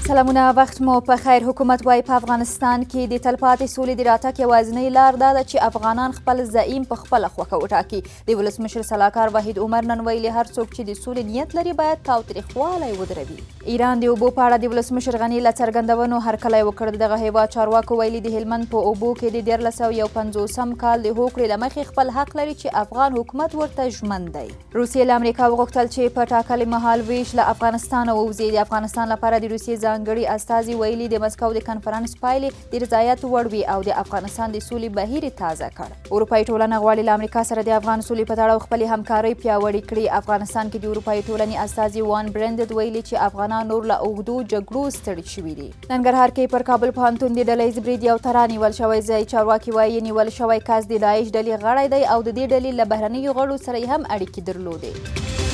سلامونه، وخت مو په خیر. حکومت وایي په افغانستان کې د تلپاتې سولې د راتګ یوازینۍ لار دا ده چې افغانان خپل زعیم په خپله خوښه وټاکي. د ولسمشر سلاکار وحید عمر نن ویلي هر څوک چې د سولې نیت لري باید تاوتریخوالی ودروي. ایران د اوبو په اړه د ولسمشر غني له څرګندونو هرکلی وکړ. دغه هیواد چارواکو ویلي د هلمند په اوبو کې د 1951 کال د هوکړې له مخې خپل حق لري چې افغان حکومت ورته ژمن دی. روسیې له امریکا وغوښتل چې په ټاکلي مهال ویش له افغانستانه ووځي. د افغانستان لپاره د روسیې ځانګړي استازي ویلي د مسکو د کنفرانس پایلې د رضایت وړ وي او د افغانستان د سولې بهیر تازه کړ. اروپایي ټولنه غواړي له امریکا سره د افغان سولې په تړاو خپلې همکارۍ پیاوړې کړي. افغانستان کې د اروپایي ټولنې استازي وان برندد ویلي چې افغانان نور له اوږدو جګړو ستړي شوي دي. ننګرهار کې پر کابل پوهنتون د ډله ییز برید یو ترا نیول شوی. ځایي چارواکي وایي نیول شوی کس د داعش ډلې غړی دی او د دې ډلې له بهرنیو غړو سره یې هم اړیکې درلودې.